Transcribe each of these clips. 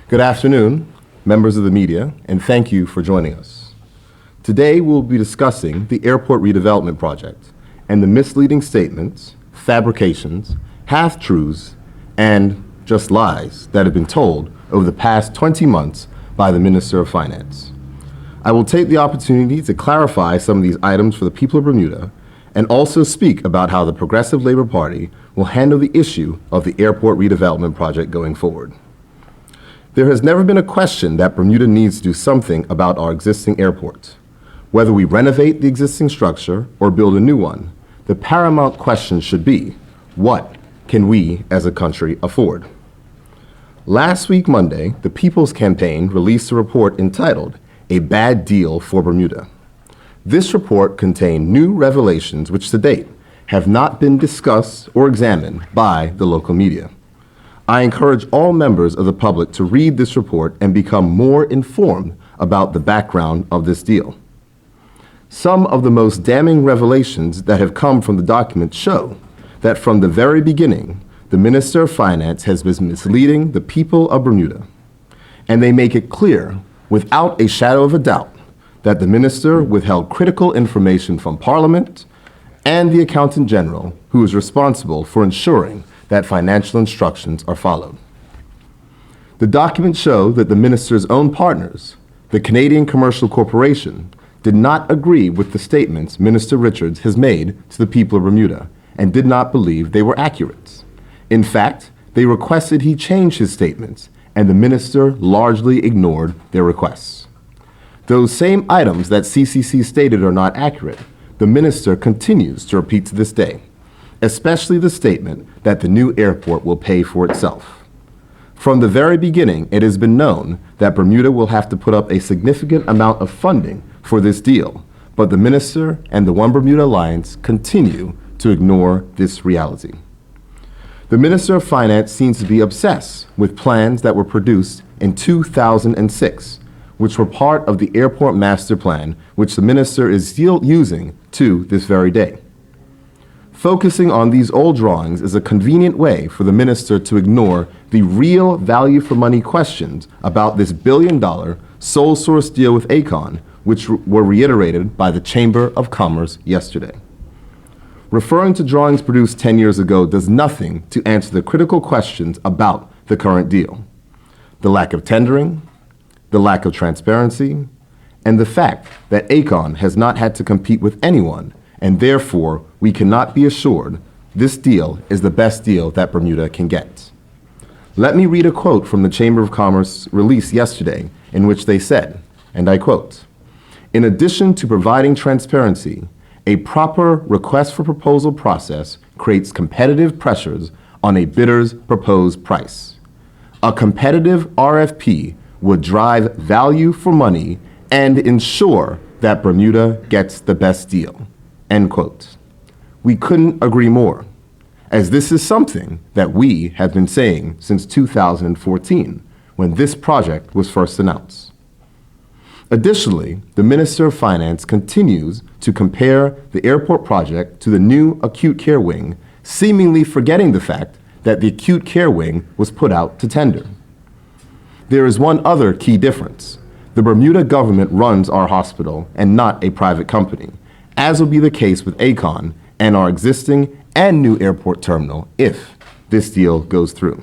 Good afternoon, members of the media, and thank you for joining us. Today we'll be discussing the airport redevelopment project and the misleading statements, fabrications, half-truths, and just lies that have been told over the past 20 months by the Minister of Finance. I will take the opportunity to clarify some of these items for the people of Bermuda and also speak about how the Progressive Labor Party will handle the issue of the airport redevelopment project going forward. There has never been a question that Bermuda needs to do something about our existing airport. Whether we renovate the existing structure or build a new one, the paramount question should be, what can we as a country afford? Last week, Monday, the People's Campaign released a report entitled, "A Bad Deal for Bermuda." This report contained new revelations which to date have not been discussed or examined by the local media. I encourage all members of the public to read this report and become more informed about the background of this deal. Some of the most damning revelations that have come from the document show that from the very beginning, the Minister of Finance has been misleading the people of Bermuda. And they make it clear, without a shadow of a doubt, that the minister withheld critical information from Parliament and the Accountant General, who is responsible for ensuring that financial instructions are followed. The documents show that the minister's own partners, the Canadian Commercial Corporation, did not agree with the statements Minister Richards has made to the people of Bermuda and did not believe they were accurate. In fact, they requested he change his statements, and the minister largely ignored their requests. Those same items that CCC stated are not accurate, the minister continues to repeat to this day, especially the statement that the new airport will pay for itself. From the very beginning, it has been known that Bermuda will have to put up a significant amount of funding for this deal, but the minister and the One Bermuda Alliance continue to ignore this reality. The Minister of Finance seems to be obsessed with plans that were produced in 2006, which were part of the airport master plan, which the minister is still using to this very day. Focusing on these old drawings is a convenient way for the minister to ignore the real value for money questions about this billion-dollar sole source deal with Aecon, which were reiterated by the Chamber of Commerce yesterday. Referring to drawings produced 10 years ago does nothing to answer the critical questions about the current deal. The lack of tendering, the lack of transparency, and the fact that Aecon has not had to compete with anyone, and therefore we cannot be assured this deal is the best deal that Bermuda can get. Let me read a quote from the Chamber of Commerce release yesterday in which they said, and I quote, "In addition to providing transparency, a proper request for proposal process creates competitive pressures on a bidder's proposed price. A competitive RFP would drive value for money and ensure that Bermuda gets the best deal." End quote. We couldn't agree more, as this is something that we have been saying since 2014, when this project was first announced. Additionally, the Minister of Finance continues to compare the airport project to the new acute care wing, seemingly forgetting the fact that the acute care wing was put out to tender. There is one other key difference. The Bermuda government runs our hospital and not a private company, as will be the case with Aecon and our existing and new airport terminal if this deal goes through.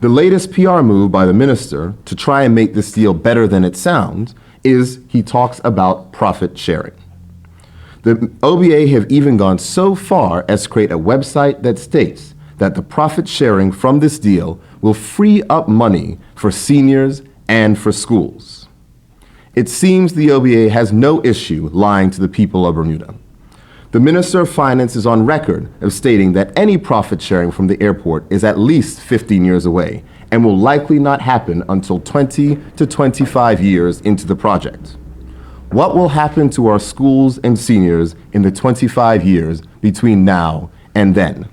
The latest PR move by the minister to try and make this deal better than it sounds is he talks about profit sharing. The OBA have even gone so far as to create a website that states that the profit sharing from this deal will free up money for seniors and for schools. It seems the OBA has no issue lying to the people of Bermuda. The Minister of Finance is on record of stating that any profit sharing from the airport is at least 15 years away and will likely not happen until 20 to 25 years into the project. What will happen to our schools and seniors in the 25 years between now and then?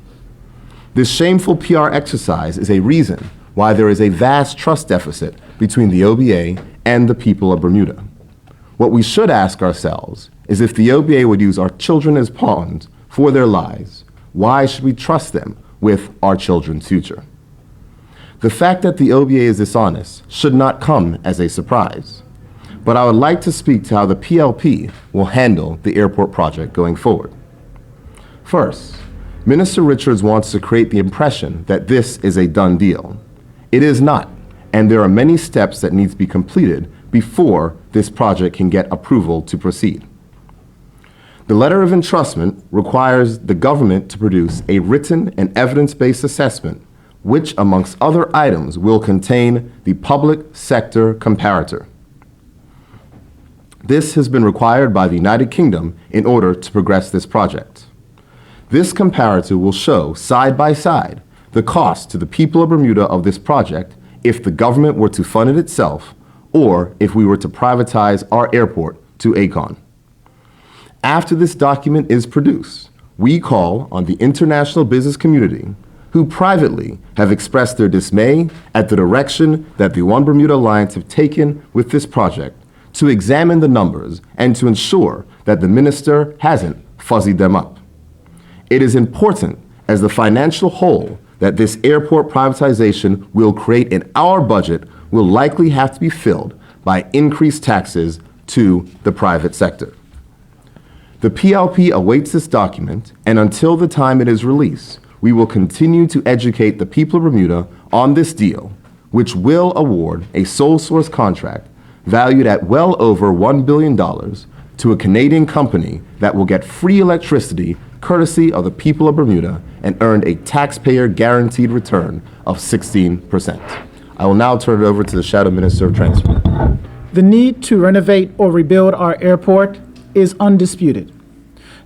This shameful PR exercise is a reason why there is a vast trust deficit between the OBA and the people of Bermuda. What we should ask ourselves is if the OBA would use our children as pawns for their lives, why should we trust them with our children's future? The fact that the OBA is dishonest should not come as a surprise. But I would like to speak to how the PLP will handle the airport project going forward. First, Minister Richards wants to create the impression that this is a done deal. It is not, and there are many steps that need to be completed before this project can get approval to proceed. The letter of entrustment requires the government to produce a written and evidence-based assessment, which, amongst other items, will contain the public sector comparator. This has been required by the United Kingdom in order to progress this project. This comparator will show, side by side, the cost to the people of Bermuda of this project if the government were to fund it itself or if we were to privatize our airport to Aecon. After this document is produced, we call on the international business community, who privately have expressed their dismay at the direction that the One Bermuda Alliance have taken with this project, to examine the numbers and to ensure that the minister hasn't fuzzied them up. It is important as the financial hole that this airport privatization will create in our budget will likely have to be filled by increased taxes to the private sector. The PLP awaits this document, and until the time it is released, we will continue to educate the people of Bermuda on this deal, which will award a sole source contract valued at well over $1 billion to a Canadian company that will get free electricity courtesy of the people of Bermuda and earn a taxpayer guaranteed return of 16%. I will now turn it over to the Shadow Minister of Transport. The need to renovate or rebuild our airport is undisputed.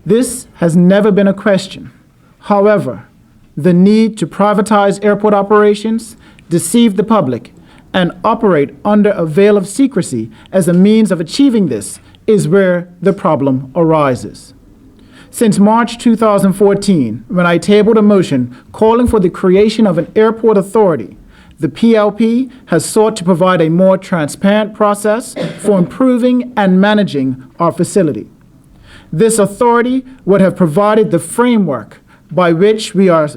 This has never been a question. However, the need to privatize airport operations, deceive the public, and operate under a veil of secrecy as a means of achieving this is where the problem arises. Since March 2014, when I tabled a motion calling for the creation of an airport authority, the PLP has sought to provide a more transparent process for improving and managing our facility. This authority would have provided the framework by which we are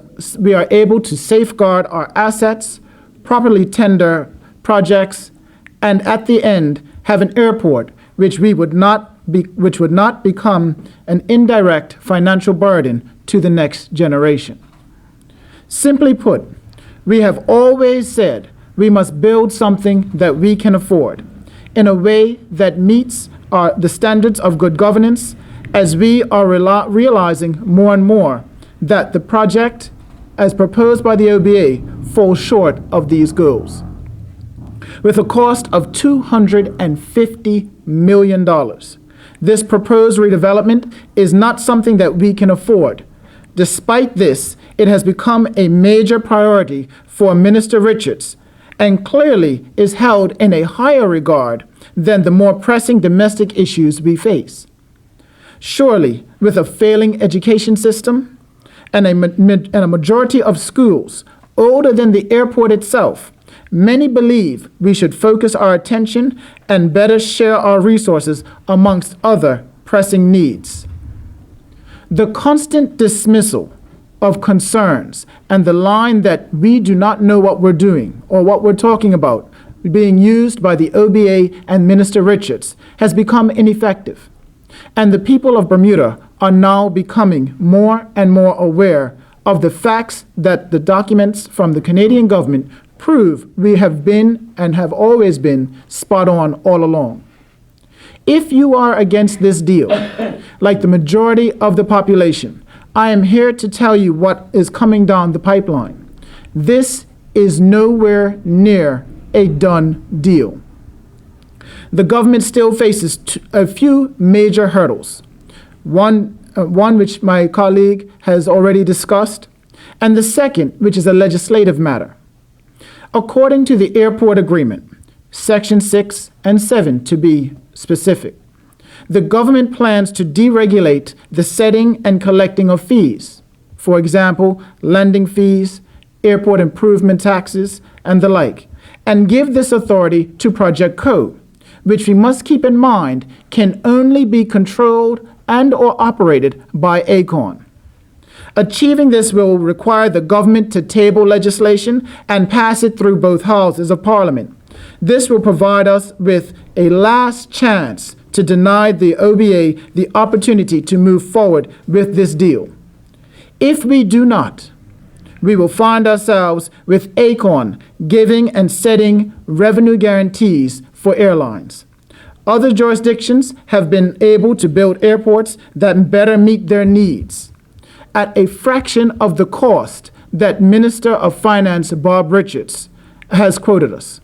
able to safeguard our assets, properly tender projects, and at the end have an airport which would not become an indirect financial burden to the next generation. Simply put, we have always said we must build something that we can afford in a way that meets the standards of good governance, as we are realizing more and more that the project, as proposed by the OBA, falls short of these goals. With a cost of $250 million, this proposed redevelopment is not something that we can afford. Despite this, it has become a major priority for Minister Richards and clearly is held in a higher regard than the more pressing domestic issues we face. Surely, with a failing education system and a majority of schools older than the airport itself, many believe we should focus our attention and better share our resources amongst other pressing needs. The constant dismissal of concerns and the line that we do not know what we're doing or what we're talking about being used by the OBA and Minister Richards has become ineffective. And the people of Bermuda are now becoming more and more aware of the facts that the documents from the Canadian government prove we have been and have always been spot on all along. If you are against this deal, like the majority of the population, I am here to tell you what is coming down the pipeline. This is nowhere near a done deal. The government still faces a few major hurdles. One which my colleague has already discussed, and the second, which is a legislative matter. According to the airport agreement, Section 6 and 7 to be specific, the government plans to deregulate the setting and collecting of fees, for example, landing fees, airport improvement taxes, and the like, and give this authority to Project Co, which we must keep in mind can only be controlled and or operated by Aecon. Achieving this will require the government to table legislation and pass it through both houses of Parliament. This will provide us with a last chance to deny the OBA the opportunity to move forward with this deal. If we do not, we will find ourselves with Acorn giving and setting revenue guarantees for airlines. Other jurisdictions have been able to build airports that better meet their needs at a fraction of the cost that Minister of Finance Bob Richards has quoted us.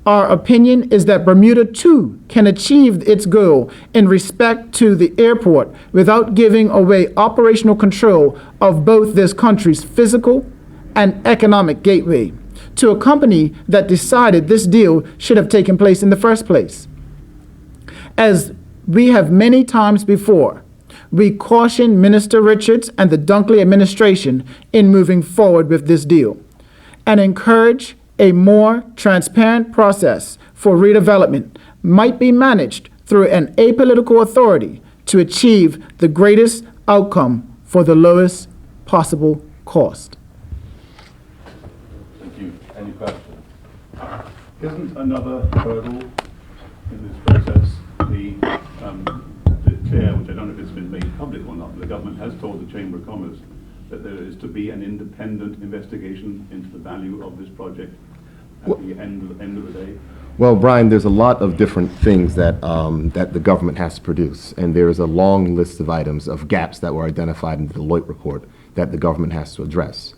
Our opinion is that Bermuda too can achieve its goal in respect to the airport without giving away operational control of both this country's physical and economic gateway to a company that decided this deal should have taken place in the first place. As we have many times before, we caution Minister Richards and the Dunkley administration in moving forward with this deal and encourage a more transparent process for redevelopment might be managed through an apolitical authority to achieve the greatest outcome for the lowest possible cost. Thank you. Any questions? Isn't another hurdle in this process the chair, which I don't know if it's been made public or not, but the government has told the Chamber of Commerce that there is to be an independent investigation into the value of this project at the end of the day? Well, Brian, there's a lot of different things that that the government has to produce, and there is a long list of items of gaps that were identified in the Deloitte report that the government has to address.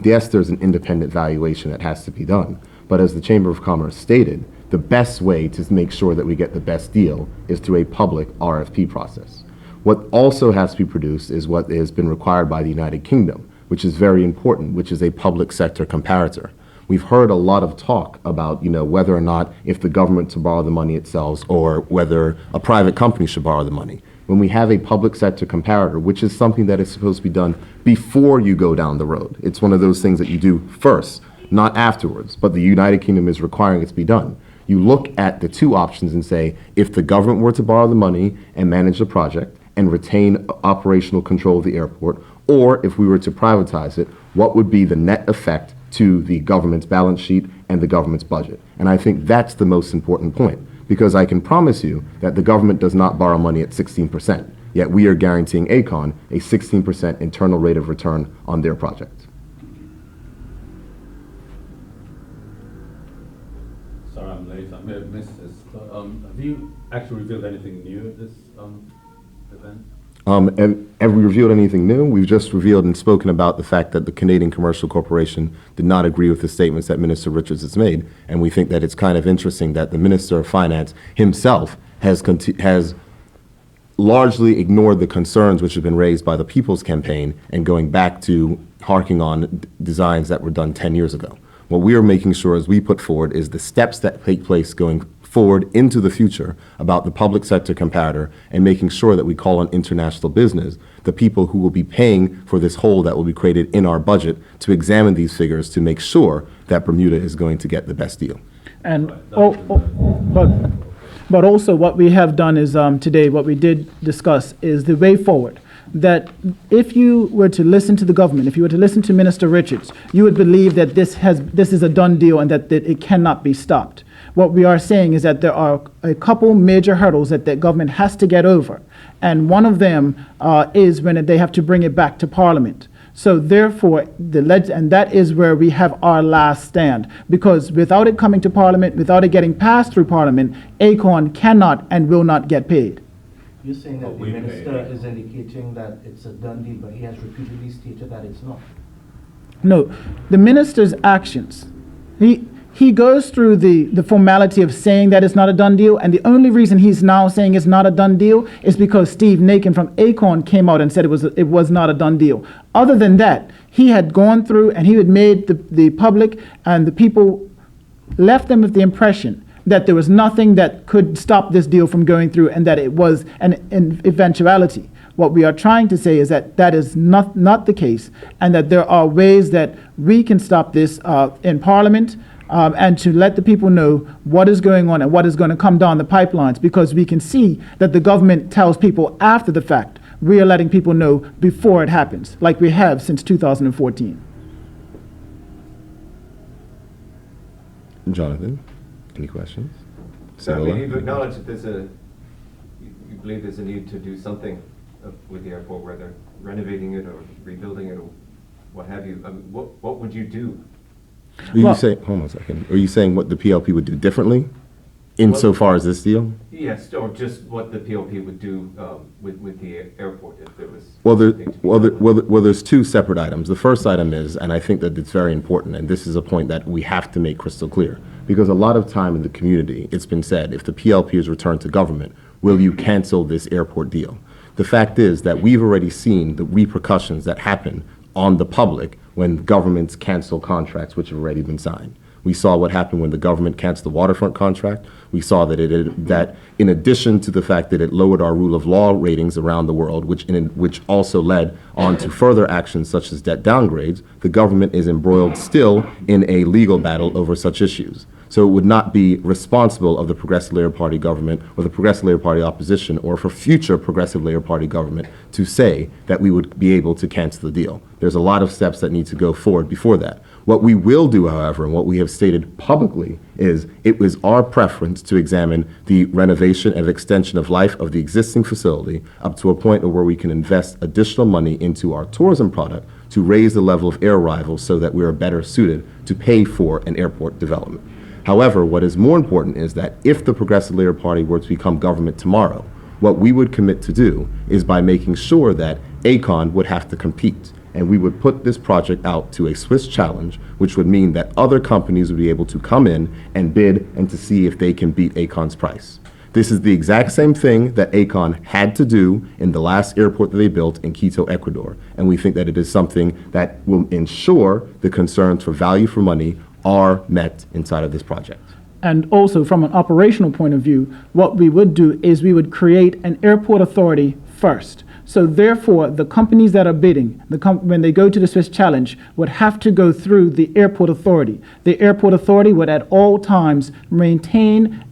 Yes, there's an independent valuation that has to be done, but as the Chamber of Commerce stated, the best way to make sure that we get the best deal is through a public RFP process. What also has to be produced is what has been required by the United Kingdom, which is very important, which is a public sector comparator. We've heard a lot of talk about, whether or not if the government to borrow the money itself or whether a private company should borrow the money. When we have a public sector comparator, which is something that is supposed to be done before you go down the road. It's one of those things that you do first, not afterwards, but the United Kingdom is requiring it to be done. You look at the two options and say, if the government were to borrow the money and manage the project and retain operational control of the airport, or if we were to privatize it, what would be the net effect to the government's balance sheet and the government's budget? And I think that's the most important point, because I can promise you that the government does not borrow money at 16%, yet we are guaranteeing Aecon a 16% internal rate of return on their project. Sorry, I'm late. I may have missed this, but have you actually revealed anything new at this event? And have we revealed anything new? We've just revealed and spoken about the fact that the Canadian Commercial Corporation did not agree with the statements that Minister Richards has made, and we think that it's kind of interesting that the Minister of Finance himself has largely ignored the concerns which have been raised by the People's Campaign and going back to harking on designs that were done 10 years ago. What we are making sure as we put forward is the steps that take place going forward into the future about the public sector comparator and making sure that we call on international business, the people who will be paying for this hole that will be created in our budget, to examine these figures to make sure that Bermuda is going to get the best deal. And but also what we have done is today, what we did discuss is the way forward. That if you were to listen to the government, if you were to listen to Minister Richards, you would believe that this is a done deal and that it cannot be stopped. What we are saying is that there are a couple major hurdles that the government has to get over, and one of them is when they have to bring it back to Parliament. So therefore, and that is where we have our last stand, because without it coming to Parliament, without it getting passed through Parliament, Aecon cannot and will not get paid. You're saying that the minister is indicating that it's a done deal, but he has repeatedly stated that it's not. No, the minister's actions, he goes through the formality of saying that it's not a done deal, and the only reason he's now saying it's not a done deal is because Steve Nakin from Aecon came out and said it was not a done deal. Other than that, he had gone through and he had made the public and the people, left them with the impression that there was nothing that could stop this deal from going through and that it was an eventuality. What we are trying to say is that that is not the case, and that there are ways that we can stop this in Parliament, and to let the people know what is going on and what is going to come down the pipelines, because we can see that the government tells people after the fact we are letting people know before it happens, like we have since 2014. Jonathan, any questions? So, I mean, Ciola? you've acknowledged that you believe there's a need to do something with the airport, whether renovating it or rebuilding it or what have you. I mean, what would you do? Are you Well- saying, hold on a second, are you saying what the PLP would do differently insofar as this deal? Yes, or just what the PLP would do with the airport if there was Well, something to be done. there's two separate items. The first item is, and I think that it's very important, and this is a point that we have to make crystal clear, because a lot of time in the community, it's been said, if the PLP is returned to government, will you cancel this airport deal? The fact is that we've already seen the repercussions that happen on the public when governments cancel contracts which have already been signed. We saw what happened when the government canceled the waterfront contract. We saw that that in addition to the fact that it lowered our rule of law ratings around the world, which also led on to further actions such as debt downgrades, the government is embroiled still in a legal battle over such issues. So it would not be responsible of the Progressive Labour Party government or the Progressive Labour Party opposition or for future Progressive Labour Party government to say that we would be able to cancel the deal. There's a lot of steps that need to go forward before that. What we will do, however, and what we have stated publicly, is it was our preference to examine the renovation and extension of life of the existing facility up to a point where we can invest additional money into our tourism product to raise the level of air arrivals so that we are better suited to pay for an airport development. However, what is more important is that if the Progressive Labour Party were to become government tomorrow, what we would commit to do is by making sure that ACON would have to compete. And we would put this project out to a Swiss challenge, which would mean that other companies would be able to come in and bid and to see if they can beat ACON's price. This is the exact same thing that ACON had to do in the last airport that they built in Quito, Ecuador. And we think that it is something that will ensure the concerns for value for money are met inside of this project. And also, from an operational point of view, what we would do is we would create an airport authority first. So therefore, the companies that are bidding, when they go to the Swiss Challenge, would have to go through the airport authority. The airport authority would at all times maintain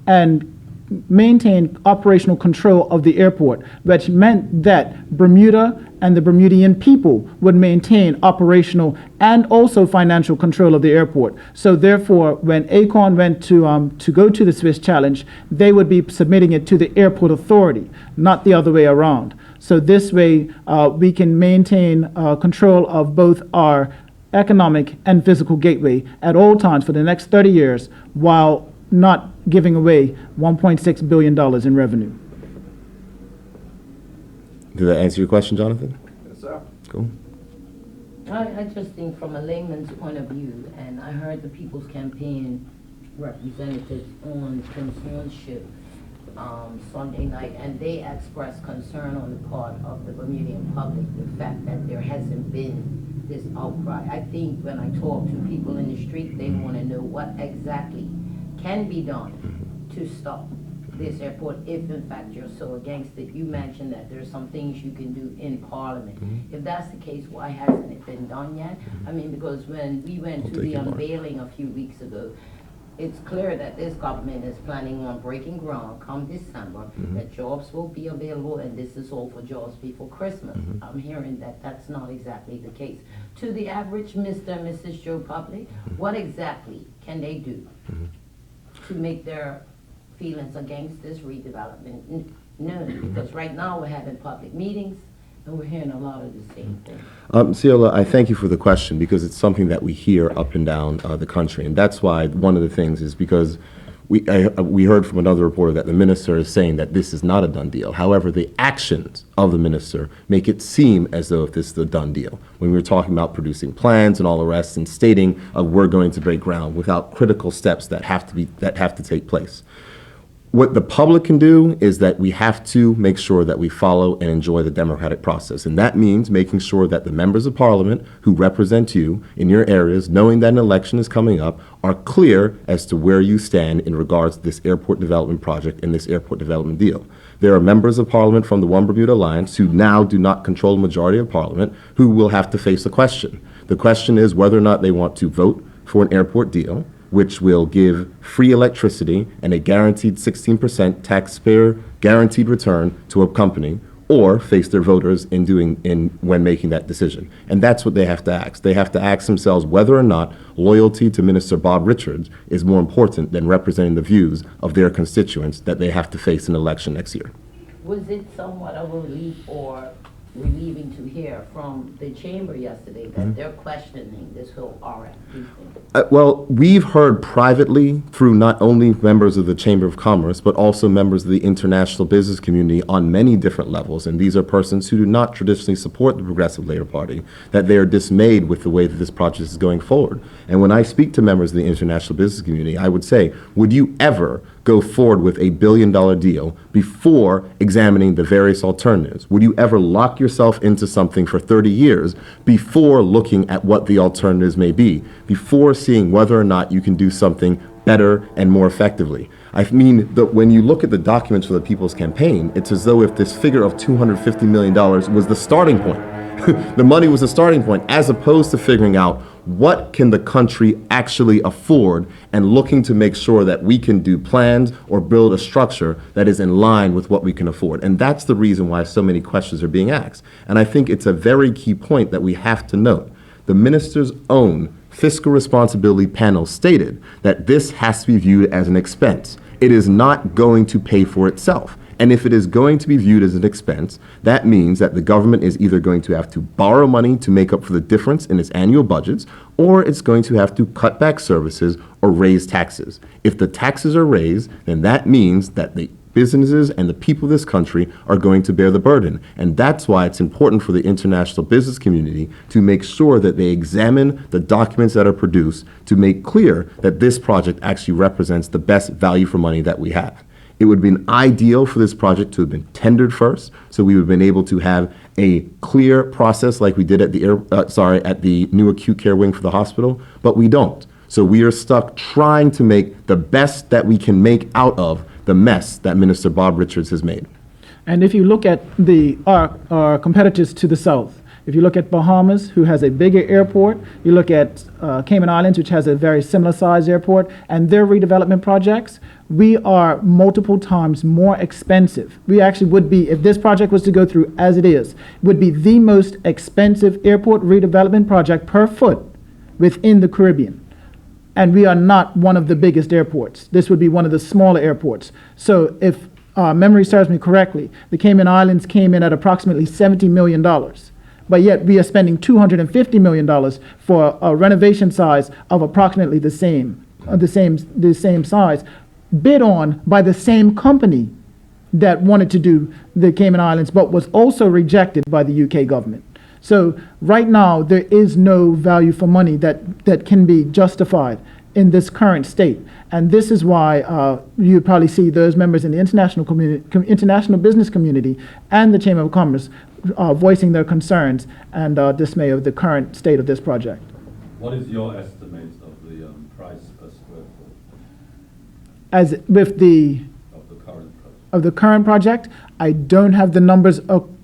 operational control of the airport, which meant that Bermuda and the Bermudian people would maintain operational and also financial control of the airport. So therefore, when ACON went to go to the Swiss Challenge, they would be submitting it to the airport authority, not the other way around. So this way, we can maintain control of both our economic and physical gateway at all times for the next 30 years, while not giving away $1.6 billion in revenue. Did that answer your question, Jonathan? Yes, sir. Cool. I just think from a layman's point of view, and I heard the People's Campaign representatives on concernsship Sunday night, and they expressed concern on the part of the Bermudian public, the fact that there hasn't been this outcry. I think when I talk to people in the street, they want to know what exactly can be done to stop this airport if in fact you're so against it. You mentioned that there's some things you can do in Parliament. If that's the case, why hasn't it been done yet? I mean, because when we went to the unveiling a few weeks ago, it's clear that this government is planning on breaking ground come December, that jobs will be available, and this is all for jobs before Christmas. I'm hearing that that's not exactly the case. To the average Mr. and Mrs. Joe public, what exactly can they do to make their feelings against this redevelopment known? Because right now we're having public meetings and we're hearing a lot of the same thing. Ciola, I thank you for the question because it's something that we hear up and down the country. And that's why one of the things is because we heard from another reporter that the minister is saying that this is not a done deal. However, the actions of the minister make it seem as though this is a done deal. When we're talking about producing plans and all the rest and stating we're going to break ground without critical steps that have to take place. What the public can do is that we have to make sure that we follow and enjoy the democratic process. And that means making sure that the members of parliament who represent you in your areas, knowing that an election is coming up, are clear as to where you stand in regards to this airport development project and this airport development deal. There are members of parliament from the One Bermuda Alliance who now do not control the majority of parliament who will have to face a question. The question is whether or not they want to vote for an airport deal, which will give free electricity and a guaranteed 16% taxpayer guaranteed return to a company, or face their voters when making that decision. And that's what they have to ask. They have to ask themselves whether or not loyalty to Minister Bob Richards is more important than representing the views of their constituents that they have to face in an election next year. Was it somewhat of a relief or relieving to hear from the chamber yesterday that they're questioning this whole RFP thing? Well, we've heard privately through not only members of the Chamber of Commerce, but also members of the international business community on many different levels, and these are persons who do not traditionally support the Progressive Labor Party, that they are dismayed with the way that this project is going forward. And when I speak to members of the international business community, I would say, would you ever go forward with a billion-dollar deal before examining the various alternatives? Would you ever lock yourself into something for 30 years before looking at what the alternatives may be, before seeing whether or not you can do something better and more effectively? I mean, when you look at the documents for the People's Campaign, it's as though if this figure of $250 million was the starting point. The money was the starting point, as opposed to figuring out what can the country actually afford and looking to make sure that we can do plans or build a structure that is in line with what we can afford. And that's the reason why so many questions are being asked. And I think it's a very key point that we have to note. The minister's own fiscal responsibility panel stated that this has to be viewed as an expense. It is not going to pay for itself. And if it is going to be viewed as an expense, that means that the government is either going to have to borrow money to make up for the difference in its annual budgets, or it's going to have to cut back services or raise taxes. If the taxes are raised, then that means that the businesses and the people of this country are going to bear the burden. And that's why it's important for the international business community to make sure that they examine the documents that are produced to make clear that this project actually represents the best value for money that we have. It would have been ideal for this project to have been tendered first, so we would have been able to have a clear process like we did at the new acute care wing for the hospital, but we don't. So we are stuck trying to make the best that we can make out of the mess that Minister Bob Richards has made. And if you look at our competitors to the south, if you look at Bahamas, who has a bigger airport, you look at Cayman Islands, which has a very similar sized airport, and their redevelopment projects, we are multiple times more expensive. We actually would be, if this project was to go through as it is, would be the most expensive airport redevelopment project per foot within the Caribbean. And we are not one of the biggest airports. This would be one of the smaller airports. So if memory serves me correctly, the Cayman Islands came in at approximately $70 million. But yet we are spending $250 million for a renovation size of approximately the same size, bid on by the same company that wanted to do the Cayman Islands, but was also rejected by the UK government. So right now, there is no value for money that can be justified in this current state. And this is why you probably see those members in the international business community and the Chamber of Commerce voicing their concerns and dismay of the current state of this project. What is your estimate of the price per square foot As with the of the current project? current project, I don't have the numbers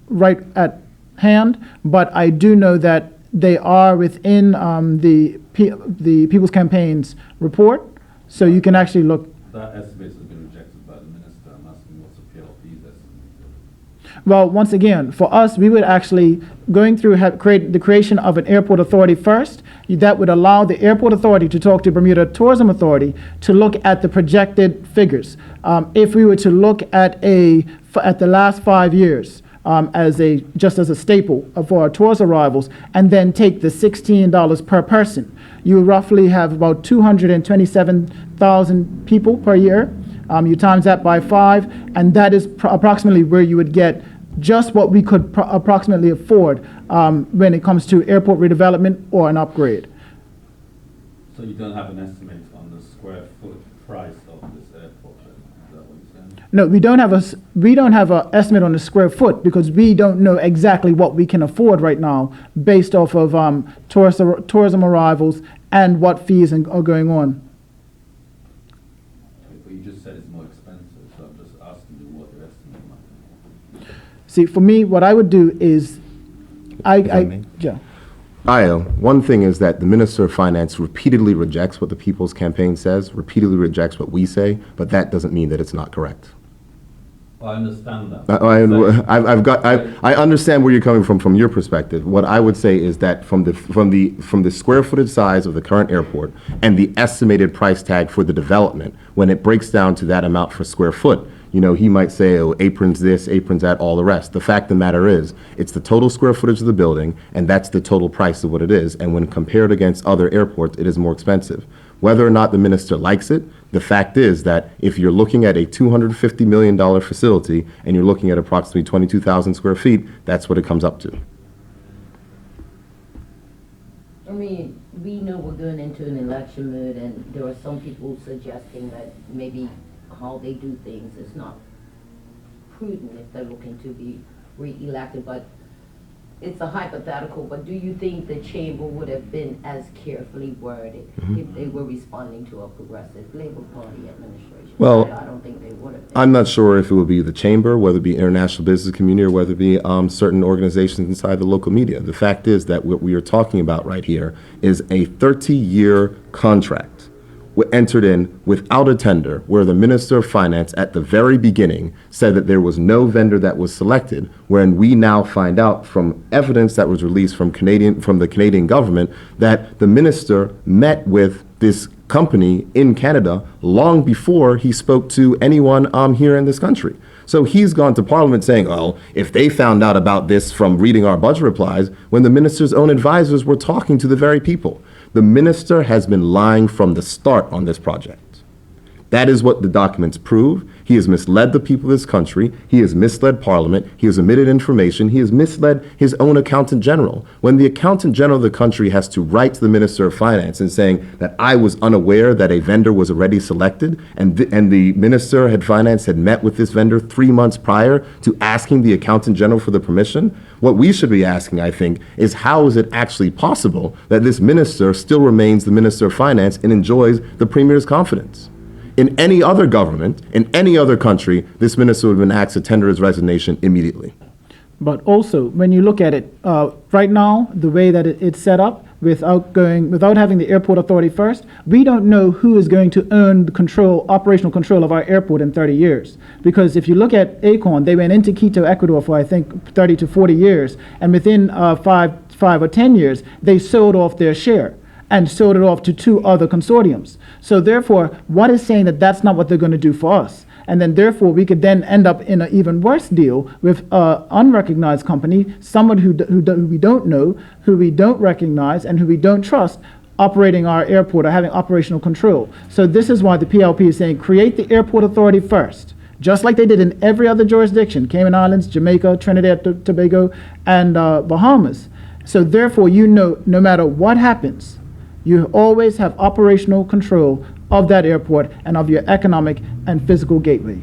right at hand, but I do know that they are within the People's Campaign's report, so you can actually look. That estimate has been rejected by the minister. I'm asking what's the PLP's estimate? Well, once again, for us, we would actually, going through the creation of an airport authority first, that would allow the airport authority to talk to Bermuda Tourism Authority to look at the projected figures. If we were to look at the last 5 years, just as a staple for our tourist arrivals, and then take the $16 per person, you roughly have about 227,000 people per year. You times that by 5, and that is approximately where you would get just what we could approximately afford when it comes to airport redevelopment or an upgrade. So you don't have an estimate on the square foot price of this airport, then? Is that what you're saying? No, we don't have an estimate on the square foot because we don't know exactly what we can afford right now based off of tourism arrivals and what fees are going on. But you just said it's more expensive, so I'm just asking you what your estimate might be. See, for me, what I would do is, Joe. One thing is that the Minister of Finance repeatedly rejects what the People's Campaign says, repeatedly rejects what we say, but that doesn't mean that it's not correct. I understand that. I understand where you're coming from your perspective. What I would say is that from the square footage size of the current airport and the estimated price tag for the development, when it breaks down to that amount for square foot, you know, he might say, oh, aprons this, aprons that, all the rest. The fact of the matter is, it's the total square footage of the building, and that's the total price of what it is. And when compared against other airports, it is more expensive. Whether or not the minister likes it, the fact is that if you're looking at a $250 million facility and you're looking at approximately 22,000 square feet, that's what it comes up to. I mean, we know we're going into an election mood, and there are some people suggesting that maybe how they do things is not prudent if they're looking to be re-elected, but it's a hypothetical. But do you think the chamber would have been as carefully worded if they were responding to a progressive Labor Party administration? Well, I don't think they would have been. I'm not sure if it would be the chamber, whether it be international business community, or whether it be certain organizations inside the local media. The fact is that what we are talking about right here is a 30-year contract entered in without a tender, where the Minister of Finance at the very beginning said that there was no vendor that was selected, wherein we now find out from evidence that was released from the Canadian government that the minister met with this company in Canada long before he spoke to anyone here in this country. So he's gone to Parliament saying, oh, if they found out about this from reading our budget replies, when the minister's own advisors were talking to the very people. The minister has been lying from the start on this project. That is what the documents prove. He has misled the people of this country. He has misled Parliament. He has omitted information. He has misled his own accountant general. When the accountant general of the country has to write to the Minister of Finance and saying that I was unaware that a vendor was already selected, and the Minister of Finance had met with this vendor 3 months prior to asking the accountant general for the permission, what we should be asking, I think, is how is it actually possible that this minister still remains the Minister of Finance and enjoys the Premier's confidence? In any other government, in any other country, this minister would have been asked to tender his resignation immediately. But also, when you look at it, right now, the way that it's set up, without having the airport authority first, we don't know who is going to earn the operational control of our airport in 30 years. Because if you look at Acorn, they went into Quito, Ecuador for, I think, 30 to 40 years, and within 5 or 10 years, they sold off their share and sold it off to 2 other consortiums. So therefore, what is saying that that's not what they're going to do for us? And then therefore, we could then end up in an even worse deal with an unrecognized company, someone who we don't know, who we don't recognize, and who we don't trust, operating our airport or having operational control. So this is why the PLP is saying, create the airport authority first, just like they did in every other jurisdiction, Cayman Islands, Jamaica, Trinidad, Tobago, and Bahamas. So therefore, you know, no matter what happens, you always have operational control of that airport and of your economic and physical gateway.